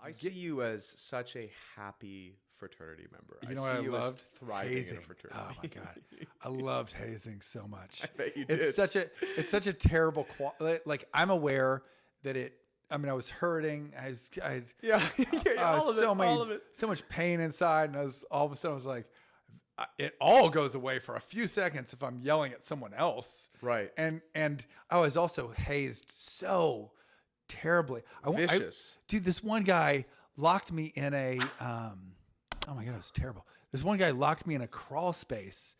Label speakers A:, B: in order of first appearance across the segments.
A: I see you as such a happy fraternity member.
B: You know what I
A: see you
B: loved?
A: as thriving
B: Hazing.
A: in a fraternity.
B: Oh my god, I loved hazing so much.
A: I bet you did.
B: It's such a terrible like I'm aware that it. I mean, I was hurting.
A: Yeah, all of it.
B: So much pain inside, and all of a sudden I was like, it all goes away for a few seconds if I'm yelling at someone else.
A: Right.
B: And I was also hazed so terribly.
A: Vicious.
B: Dude, this one guy locked me in a, oh my God, it was terrible. This one guy locked me in a crawl space,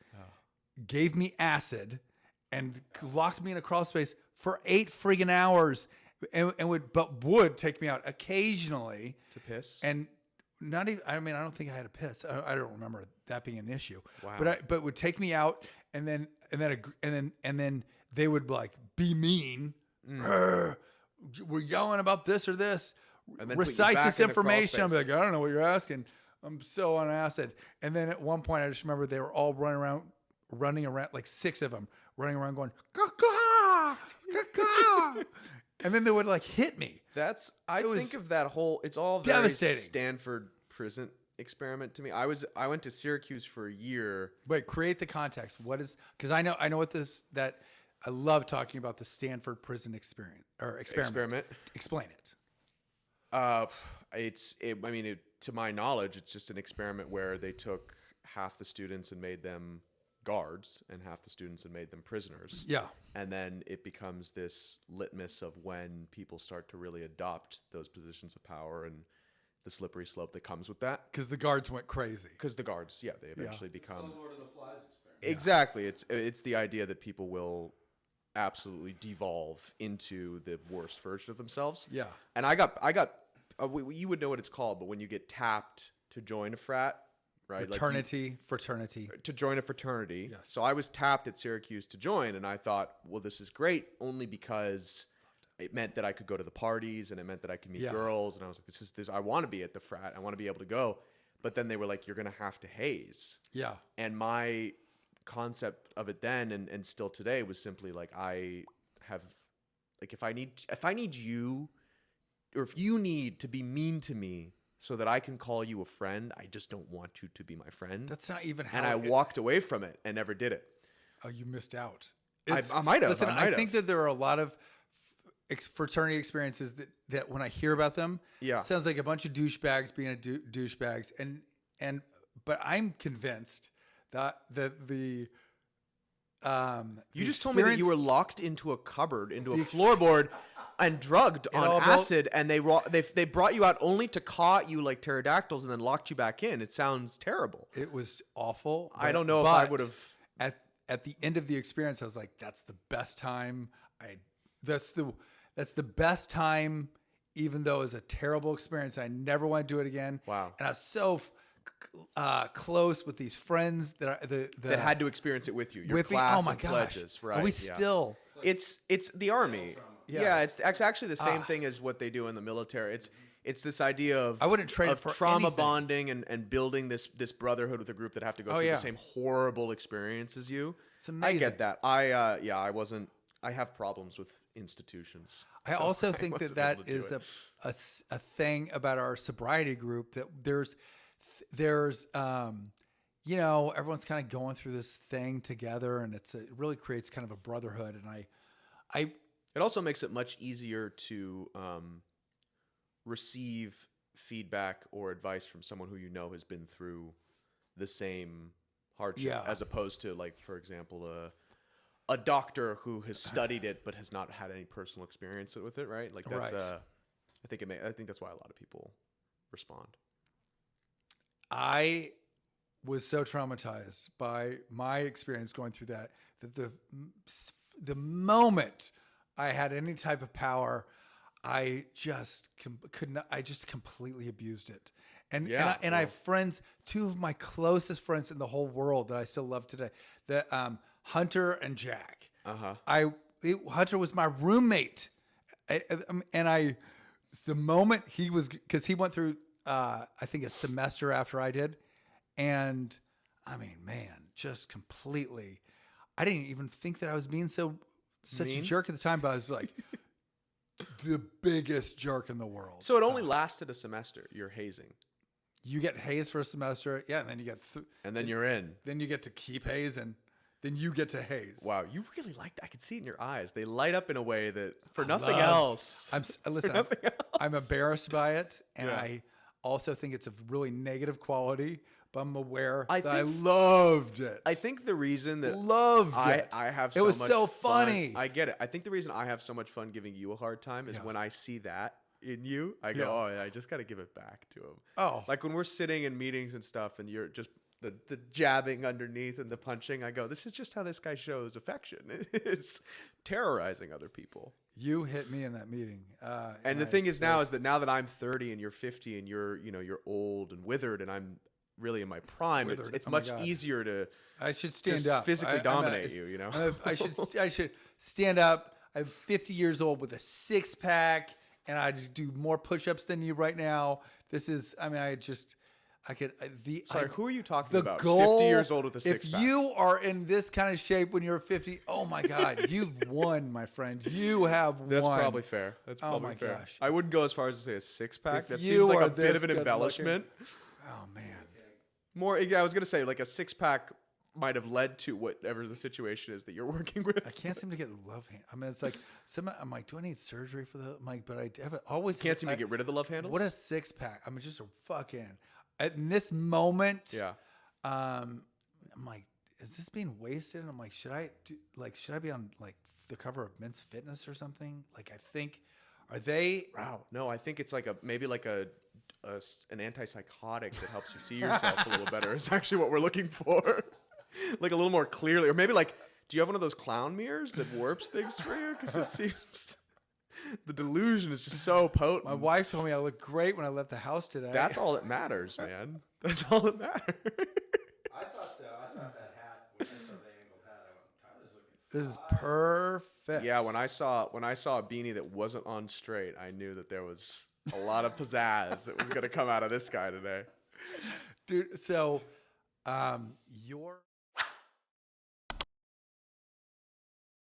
B: gave me acid, and locked me in a crawl space for 8 friggin' hours, and would take me out occasionally
A: To piss?
B: and not even. I mean, I don't think I had a piss. I don't remember that being an issue.
A: Wow.
B: But would take me out, and then they would like be mean. We're yelling about this or this.
A: And then put you
B: recite
A: back
B: this
A: in the crawl
B: information. I'm
A: space.
B: like, I don't know what you're asking. I'm so on acid. And then at one point, I just remember they were all running around, like 6 of them, running around going, "Caw-caw, caw-caw." And then they would like hit me.
A: I think of that whole. It's all very
B: devastating.
A: Stanford prison experiment to me. I went to Syracuse for a year.
B: Wait, create the context. What is? Because I know what this that. I love talking about the Stanford prison experience or experiment. Explain it.
A: To my knowledge, it's just an experiment where they took half the students and made them guards and half the students and made them prisoners.
B: Yeah.
A: And then it becomes this litmus of when people start to really adopt those positions of power and the slippery slope that comes with that.
B: Because the guards went crazy.
A: Because the guards, they eventually become...
C: Lord of the Flies experiment.
A: Exactly. It's the idea that people will absolutely devolve into the worst version of themselves.
B: Yeah.
A: And you would know what it's called, but when you get tapped to join a frat, right?
B: Fraternity.
A: To join a fraternity.
B: Yes.
A: So I was tapped at Syracuse to join, and I thought, well, this is great only because it meant that I could go to the parties and it meant that I could meet girls. And I was like, this, I want to be at the frat. I want to be able to go. But then they were like, you're going to have to haze.
B: Yeah.
A: And my concept of it then and still today was simply like, I have, like, if I need you, or if you need to be mean to me so that I can call you a friend, I just don't want you to be my friend.
B: That's not even how.
A: And I walked away from it and never did it.
B: Oh, you missed out.
A: I might have.
B: Listen, I think that there are a lot of fraternity experiences that when I hear about them, it sounds like a bunch of douchebags being douchebags, but I'm convinced that the
A: you just told me that you were locked into a cupboard, into a floorboard, and drugged on acid, and they brought you out only to caw at you like pterodactyls and then locked you back in. It sounds terrible.
B: It was awful.
A: I don't know if I would have.
B: At the end of the experience, I was like, "That's the best time." That's the best time, even though it was a terrible experience. I never want to do it again.
A: Wow.
B: And I was so close with these friends that
A: had to experience it with you. Your
B: with
A: class
B: me. Oh my
A: of
B: gosh.
A: pledges, right?
B: And we still.
A: It's the army.
B: Yeah.
A: It's actually the same thing as what they do in the military. It's this idea of
B: I wouldn't trade
A: of
B: it for
A: trauma
B: anything.
A: bonding and building this brotherhood with a group that have to go through the same horrible experience as you.
B: It's amazing.
A: I get that. I wasn't. I have problems with institutions.
B: I also think that is a thing about our sobriety group, that there's everyone's kind of going through this thing together, and it really creates kind of a brotherhood. And
A: it also makes it much easier to receive feedback or advice from someone who you know has been through the same hardship, as opposed to, like, for example, a doctor who has studied it but has not had any personal experience with it, right? Like that's I think that's why a lot of people respond.
B: I was so traumatized by my experience going through that the moment I had any type of power, I just could not. I just completely abused it. And I have friends, 2 of my closest friends in the whole world that I still love today, Hunter and Jack. Hunter was my roommate, the moment because he went through I think a semester after I did, and I mean, man, just completely. I didn't even think that I was being such a jerk at the time, but I was like, the biggest jerk in the world.
A: So it only lasted a semester. You're hazing.
B: You get hazed for a semester. Yeah. And then you get,
A: and then you're in.
B: Then you get to keep hazing. Then you get to haze.
A: Wow. You really like that. I can see it in your eyes. They light up in a way that for nothing else.
B: I'm embarrassed by it. And I also think it's a really negative quality. But I'm aware that I loved it.
A: I think the reason that I have
B: so much fun. It was so funny.
A: I get it. I think the reason I have so much fun giving you a hard time is when I see that in you, I go, oh, yeah, I just got to give it back to him.
B: Oh.
A: Like when we're sitting in meetings and stuff and you're just the jabbing underneath and the punching, I go, this is just how this guy shows affection. It's terrorizing other people.
B: You hit me in that meeting.
A: And the thing is now that I'm 30 and you're 50 and you're old and withered and I'm really in my prime, it's much easier to
B: stand up,
A: physically dominate you know.
B: I should stand up. I'm 50 years old with a 6-pack and I just do more push-ups than you right now. This is, I mean,
A: who are you talking about?
B: Goal,
A: 50 years old with a 6-pack.
B: If you are in this kind of shape when you're 50, oh my God, you've won, my friend. You have won.
A: That's probably fair. That's probably fair.
B: Gosh.
A: I wouldn't go as far as to say a 6-pack. That seems like a bit of an embellishment.
B: Oh man.
A: More, yeah, I was gonna say like a 6-pack might have led to whatever the situation is that you're working with.
B: I can't seem to get the love hand. I mean, it's like I'm like, do I need surgery for the? I'm like, but I always
A: can't seem to get rid of the love handles.
B: What a 6-pack! I mean, just a fucking. In this moment,
A: yeah.
B: I'm like, is this being wasted? And I'm like, should I be on like the cover of Men's Fitness or something? Like, I think, are they?
A: Wow, no, I think it's like an antipsychotic that helps you see yourself a little better. It's actually what we're looking for, like a little more clearly, or maybe like, do you have one of those clown mirrors that warps things for you? Because it seems. The delusion is just so potent.
B: My wife told me I look great when I left the house today.
A: That's all that matters, man. That's all that matters.
C: I thought so. I thought that hat, when I saw the angled hat, I went, Tyler's looking
B: This is perfect.
A: Yeah, when I saw a beanie that wasn't on straight, I knew that there was a lot of pizzazz that was going to come out of this guy today.
B: Dude, so your